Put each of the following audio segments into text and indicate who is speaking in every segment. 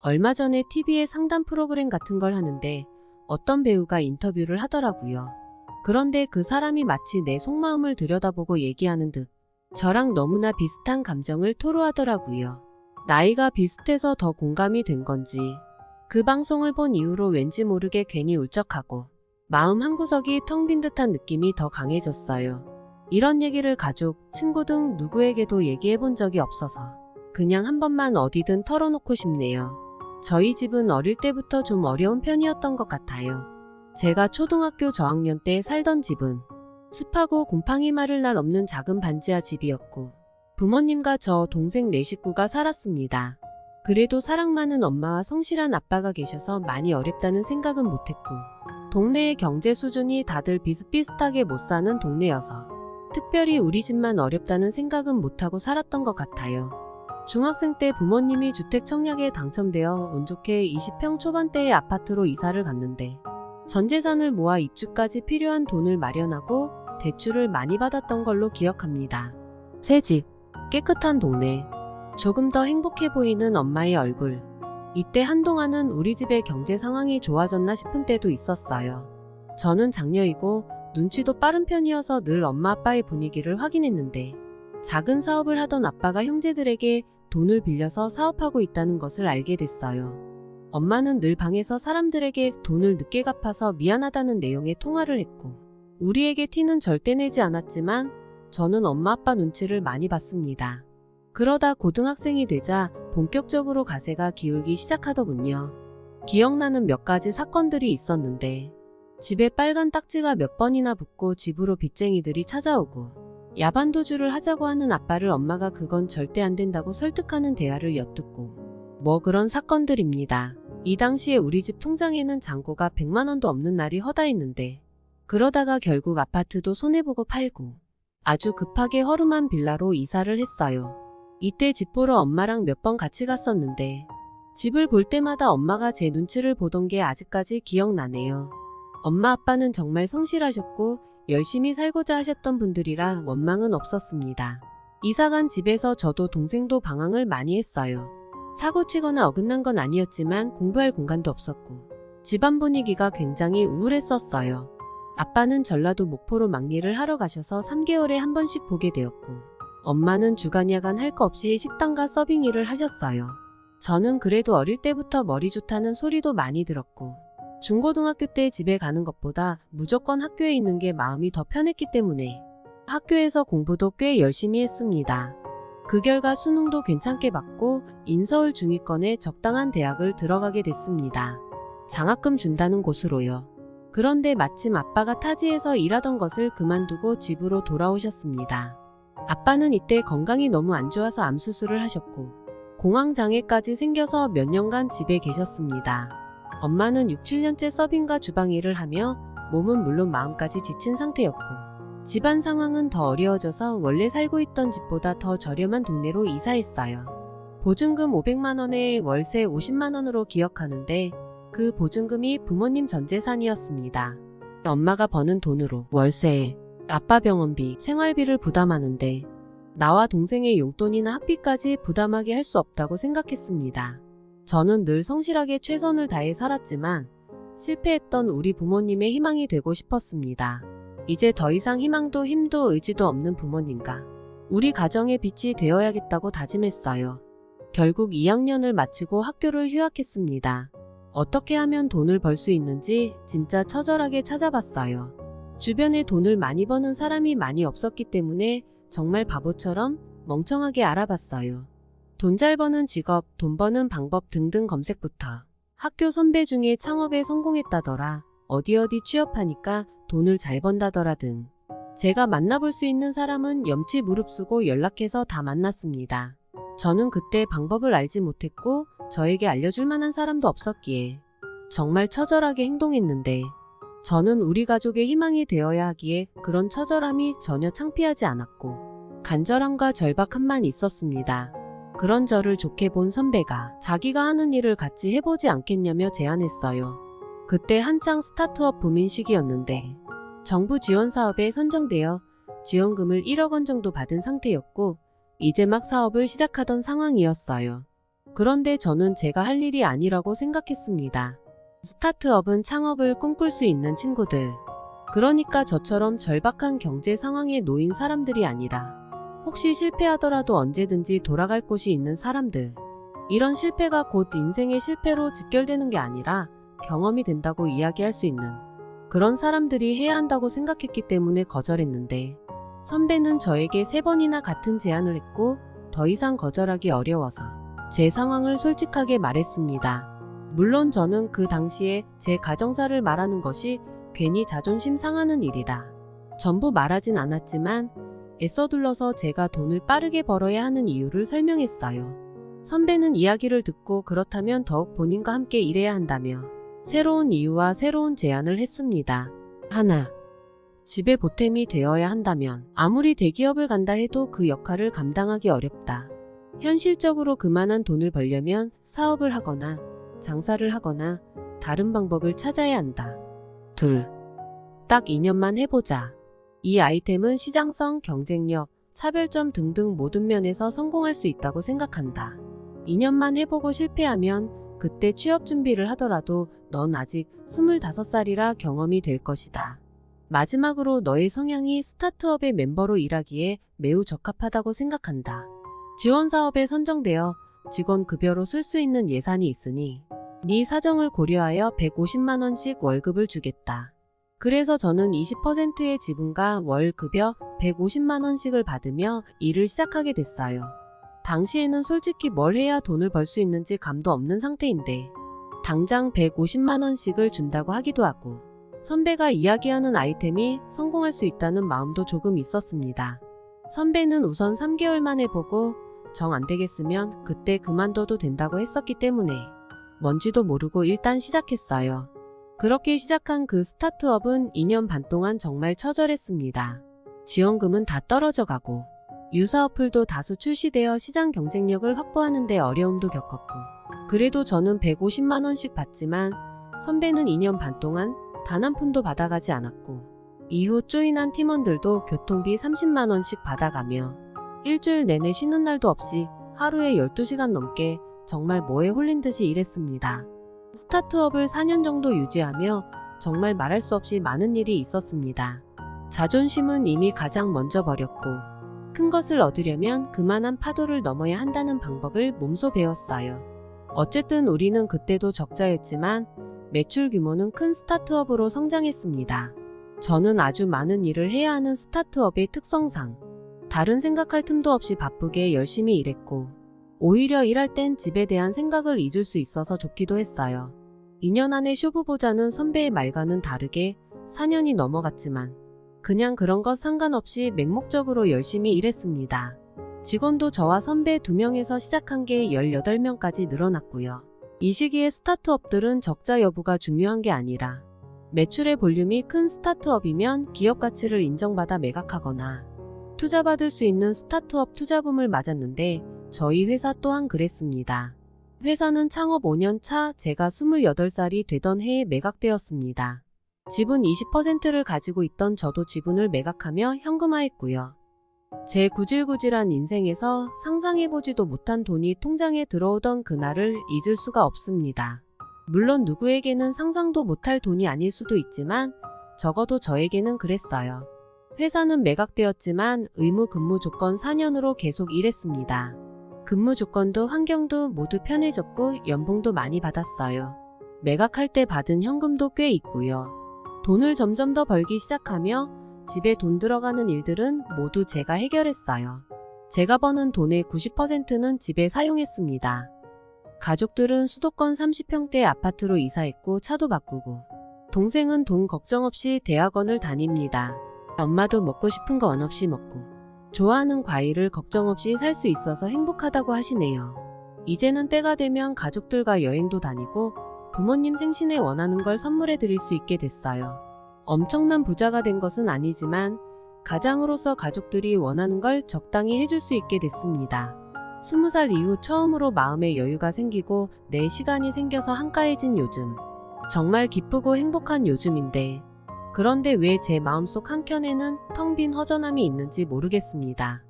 Speaker 1: 얼마 전에 TV에 상담 프로그램 같은 걸 하는데 어떤 배우가 인터뷰를 하더라고요. 그런데 그 사람이 마치 내 속마음을 들여다보고 얘기하는 듯 저랑 너무나 비슷한 감정을 토로하더라고요. 나이가 비슷해서 더 공감이 된 건지 그 방송을 본 이후로 왠지 모르게 괜히 울적하고 마음 한구석이 텅 빈 듯한 느낌이 더 강해졌어요. 이런 얘기를 가족, 친구 등 누구에게도 얘기해 본 적이 없어서 그냥 한 번만 어디든 털어놓고 싶네요. 저희 집은 어릴 때부터 좀 어려운 편이었던 것 같아요. 제가 초등학교 저학년 때 살던 집은 습하고 곰팡이 마를 날 없는 작은 반지하 집이었고 부모님과 저 동생 4식구가 살았습니다. 그래도 사랑 많은 엄마와 성실한 아빠가 계셔서 많이 어렵다는 생각은 못했고 동네의 경제 수준이 다들 비슷비슷하게 못 사는 동네여서 특별히 우리 집만 어렵다는 생각은 못하고 살았던 것 같아요. 중학생 때 부모님이 주택 청약에 당첨되어 운 좋게 20평 초반대의 아파트로 이사를 갔는데 전 재산을 모아 입주까지 필요한 돈을 마련하고 대출을 많이 받았던 걸로 기억합니다. 새 집, 깨끗한 동네, 조금 더 행복해 보이는 엄마의 얼굴. 이때 한동안은 우리 집의 경제 상황이 좋아졌나 싶은 때도 있었어요. 저는 장녀이고 눈치도 빠른 편이어서 늘 엄마 아빠의 분위기를 확인했는데 작은 사업을 하던 아빠가 형제들에게 돈을 빌려서 사업하고 있다는 것을 알게 됐어요. 엄마는 늘 방에서 사람들에게 돈을 늦게 갚아서 미안하다는 내용의 통화를 했고 우리에게 티는 절대 내지 않았지만 저는 엄마 아빠 눈치를 많이 봤습니다. 그러다 고등학생이 되자 본격적으로 가세가 기울기 시작하더군요. 기억나는 몇 가지 사건들이 있었는데 집에 빨간 딱지가 몇 번이나 붙고 집으로 빚쟁이들이 찾아오고 야반도주를 하자고 하는 아빠를 엄마가 그건 절대 안 된다고 설득하는 대화를 엿듣고 뭐 그런 사건들입니다. 이 당시에 우리 집 통장에는 잔고가 100만 원도 없는 날이 허다했는데 그러다가 결국 아파트도 손해보고 팔고 아주 급하게 허름한 빌라로 이사를 했어요. 이때 집 보러 엄마랑 몇 번 같이 갔었는데 집을 볼 때마다 엄마가 제 눈치를 보던 게 아직까지 기억나네요. 엄마 아빠는 정말 성실하셨고 열심히 살고자 하셨던 분들이라 원망은 없었습니다. 이사간 집에서 저도 동생도 방황을 많이 했어요. 사고치거나 어긋난 건 아니었지만 공부할 공간도 없었고 집안 분위기가 굉장히 우울했었어요. 아빠는 전라도 목포로 막일을 하러 가셔서 3개월에 한 번씩 보게 되었고 엄마는 주간야간 할 거 없이 식당과 서빙 일을 하셨어요. 저는 그래도 어릴 때부터 머리 좋다는 소리도 많이 들었고 중고등학교 때 집에 가는 것보다 무조건 학교에 있는 게 마음이 더 편했기 때문에 학교에서 공부도 꽤 열심히 했습니다. 그 결과 수능도 괜찮게 받고 인서울 중위권에 적당한 대학을 들어가게 됐습니다. 장학금 준다는 곳으로요. 그런데 마침 아빠가 타지에서 일하던 것을 그만두고 집으로 돌아오셨습니다. 아빠는 이때 건강이 너무 안 좋아서 암 수술을 하셨고 공황장애까지 생겨서 몇 년간 집에 계셨습니다. 엄마는 6, 7년째 서빙과 주방 일을 하며 몸은 물론 마음까지 지친 상태였고 집안 상황은 더 어려워져서 원래 살고 있던 집보다 더 저렴한 동네로 이사했어요. 보증금 500만 원에 월세 50만 원으로 기억하는데 그 보증금이 부모님 전 재산이었습니다. 엄마가 버는 돈으로 월세, 아빠 병원비, 생활비를 부담하는데 나와 동생의 용돈이나 학비까지 부담하게 할 수 없다고 생각했습니다. 저는 늘 성실하게 최선을 다해 살았지만 실패했던 우리 부모님의 희망이 되고 싶었습니다. 이제 더 이상 희망도 힘도 의지도 없는 부모님과 우리 가정의 빛이 되어야겠다고 다짐했어요. 결국 2학년을 마치고 학교를 휴학했습니다. 어떻게 하면 돈을 벌 수 있는지 진짜 처절하게 찾아봤어요. 주변에 돈을 많이 버는 사람이 많이 없었기 때문에 정말 바보처럼 멍청하게 알아봤어요. 돈 잘 버는 직업, 돈 버는 방법 등등 검색부터 학교 선배 중에 창업에 성공했다더라, 어디 취업하니까 돈을 잘 번다더라 등 제가 만나볼 수 있는 사람은 염치 무릅쓰고 연락해서 다 만났습니다. 저는 그때 방법을 알지 못했고 저에게 알려줄 만한 사람도 없었기에 정말 처절하게 행동했는데 저는 우리 가족의 희망이 되어야 하기에 그런 처절함이 전혀 창피하지 않았고 간절함과 절박함만 있었습니다. 그런 저를 좋게 본 선배가 자기가 하는 일을 같이 해보지 않겠냐며 제안했어요. 그때 한창 스타트업 붐인 시기였는데 정부 지원 사업에 선정되어 지원금을 1억 원 정도 받은 상태였고 이제 막 사업을 시작하던 상황이었어요. 그런데 저는 제가 할 일이 아니라고 생각했습니다. 스타트업은 창업을 꿈꿀 수 있는 친구들. 그러니까 저처럼 절박한 경제 상황에 놓인 사람들이 아니라 혹시 실패하더라도 언제든지 돌아갈 곳이 있는 사람들. 이런 실패가 곧 인생의 실패로 직결되는 게 아니라 경험이 된다고 이야기할 수 있는 그런 사람들이 해야 한다고 생각했기 때문에 거절했는데 선배는 저에게 3번이나 같은 제안을 했고 더 이상 거절하기 어려워서 제 상황을 솔직하게 말했습니다. 물론 저는 그 당시에 제 가정사를 말하는 것이 괜히 자존심 상하는 일이라 전부 말하진 않았지만 애써 둘러서 제가 돈을 빠르게 벌어야 하는 이유를 설명했어요. 선배는 이야기를 듣고 그렇다면 더욱 본인과 함께 일해야 한다며 새로운 이유와 새로운 제안을 했습니다. 하나, 집의 보탬이 되어야 한다면 아무리 대기업을 간다 해도 그 역할을 감당하기 어렵다. 현실적으로 그만한 돈을 벌려면 사업을 하거나 장사를 하거나 다른 방법을 찾아야 한다. 둘, 딱 2년만 해보자. 이 아이템은 시장성, 경쟁력, 차별점 등등 모든 면에서 성공할 수 있다고 생각한다. 2년만 해보고 실패하면 그때 취업 준비를 하더라도 넌 아직 25살이라 경험이 될 것이다. 마지막으로 너의 성향이 스타트업의 멤버로 일하기에 매우 적합하다고 생각한다. 지원사업에 선정되어 직원 급여로 쓸 수 있는 예산이 있으니 네 사정을 고려하여 150만원씩 월급을 주겠다. 그래서 저는 20%의 지분과 월 급여 150만원씩을 받으며 일을 시작하게 됐어요. 당시에는 솔직히 뭘 해야 돈을 벌 수 있는지 감도 없는 상태인데 당장 150만원씩을 준다고 하기도 하고 선배가 이야기하는 아이템이 성공할 수 있다는 마음도 조금 있었습니다. 선배는 우선 3개월만 해보고 정 안 되겠으면 그때 그만둬도 된다고 했었기 때문에 뭔지도 모르고 일단 시작했어요. 그렇게 시작한 그 스타트업은 2년 반 동안 정말 처절했습니다. 지원금은 다 떨어져 가고 유사 어플도 다수 출시되어 시장 경쟁력을 확보하는 데 어려움도 겪었고 그래도 저는 150만원씩 받지만 선배는 2년 반 동안 단 한 푼도 받아가지 않았고 이후 조인한 팀원들도 교통비 30만원씩 받아가며 일주일 내내 쉬는 날도 없이 하루에 12시간 넘게 정말 뭐에 홀린 듯이 일했습니다. 스타트업을 4년 정도 유지하며 정말 말할 수 없이 많은 일이 있었습니다. 자존심은 이미 가장 먼저 버렸고 큰 것을 얻으려면 그만한 파도를 넘어야 한다는 방법을 몸소 배웠어요. 어쨌든 우리는 그때도 적자였지만 매출 규모는 큰 스타트업으로 성장했습니다. 저는 아주 많은 일을 해야 하는 스타트업의 특성상 다른 생각할 틈도 없이 바쁘게 열심히 일했고 오히려 일할 땐 집에 대한 생각을 잊을 수 있어서 좋기도 했어요. 2년 안에 쇼부보자는 선배의 말과는 다르게 4년이 넘어갔지만 그냥 그런 것 상관없이 맹목적으로 열심히 일했습니다. 직원도 저와 선배 2명에서 시작한 게 18명까지 늘어났고요. 이 시기에 스타트업들은 적자 여부가 중요한 게 아니라 매출의 볼륨이 큰 스타트업이면 기업 가치를 인정받아 매각하거나 투자받을 수 있는 스타트업 투자붐을 맞았는데 저희 회사 또한 그랬습니다. 회사는 창업 5년 차 제가 28살이 되던 해에 매각되었습니다. 지분 20%를 가지고 있던 저도 지분을 매각하며 현금화했고요. 제 구질구질한 인생에서 상상해보지도 못한 돈이 통장에 들어오던 그날을 잊을 수가 없습니다. 물론 누구에게는 상상도 못할 돈이 아닐 수도 있지만 적어도 저에게는 그랬어요. 회사는 매각되었지만 의무 근무 조건 4년으로 계속 일했습니다. 근무 조건도 환경도 모두 편해졌고 연봉도 많이 받았어요. 매각할 때 받은 현금도 꽤 있고요. 돈을 점점 더 벌기 시작하며 집에 돈 들어가는 일들은 모두 제가 해결했어요. 제가 버는 돈의 90%는 집에 사용했습니다. 가족들은 수도권 30평대 아파트로 이사했고 차도 바꾸고 동생은 돈 걱정 없이 대학원을 다닙니다. 엄마도 먹고 싶은 거 원 없이 먹고 좋아하는 과일을 걱정 없이 살 수 있어서 행복하다고 하시네요. 이제는 때가 되면 가족들과 여행도 다니고 부모님 생신에 원하는 걸 선물해 드릴 수 있게 됐어요. 엄청난 부자가 된 것은 아니지만 가장으로서 가족들이 원하는 걸 적당히 해줄 수 있게 됐습니다. 20살 이후 처음으로 마음의 여유가 생기고 내 시간이 생겨서 한가해진 요즘. 정말 기쁘고 행복한 요즘인데 그런데 왜 제 마음속 한켠에는 텅 빈 허전함이 있는지 모르겠습니다.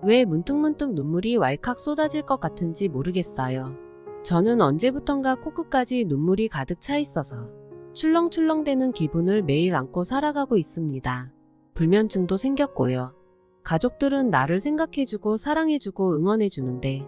Speaker 1: 왜 문득문득 눈물이 왈칵 쏟아질 것 같은지 모르겠어요. 저는 언제부턴가 코끝까지 눈물이 가득 차 있어서 출렁출렁대는 기분을 매일 안고 살아가고 있습니다. 불면증도 생겼고요. 가족들은 나를 생각해주고 사랑해주고 응원해주는데,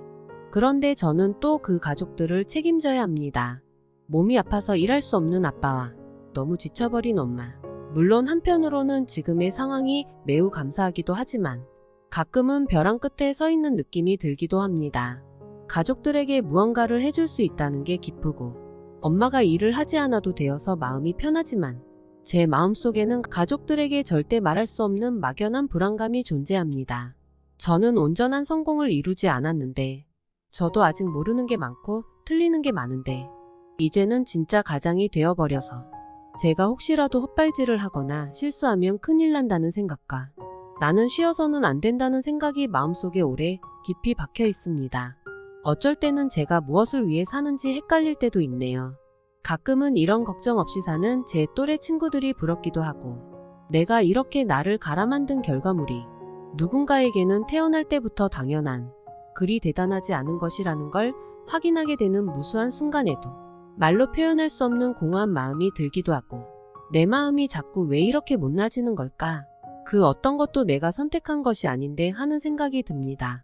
Speaker 1: 그런데 저는 또 그 가족들을 책임져야 합니다. 몸이 아파서 일할 수 없는 아빠와 너무 지쳐버린 엄마. 물론 한편으로는 지금의 상황이 매우 감사하기도 하지만 가끔은 벼랑 끝에 서 있는 느낌이 들기도 합니다. 가족들에게 무언가를 해줄 수 있다는 게 기쁘고 엄마가 일을 하지 않아도 되어서 마음이 편하지만 제 마음속에는 가족들에게 절대 말할 수 없는 막연한 불안감이 존재합니다. 저는 온전한 성공을 이루지 않았는데 저도 아직 모르는 게 많고 틀리는 게 많은데 이제는 진짜 가장이 되어버려서 제가 혹시라도 헛발질을 하거나 실수하면 큰일 난다는 생각과 나는 쉬어서는 안 된다는 생각이 마음속에 오래 깊이 박혀 있습니다. 어쩔 때는 제가 무엇을 위해 사는지 헷갈릴 때도 있네요. 가끔은 이런 걱정 없이 사는 제 또래 친구들이 부럽기도 하고 내가 이렇게 나를 갈아 만든 결과물이 누군가에게는 태어날 때부터 당연한 그리 대단하지 않은 것이라는 걸 확인하게 되는 무수한 순간에도 말로 표현할 수 없는 공허한 마음이 들기도 하고 내 마음이 자꾸 왜 이렇게 못나지는 걸까? 그 어떤 것도 내가 선택한 것이 아닌데 하는 생각이 듭니다.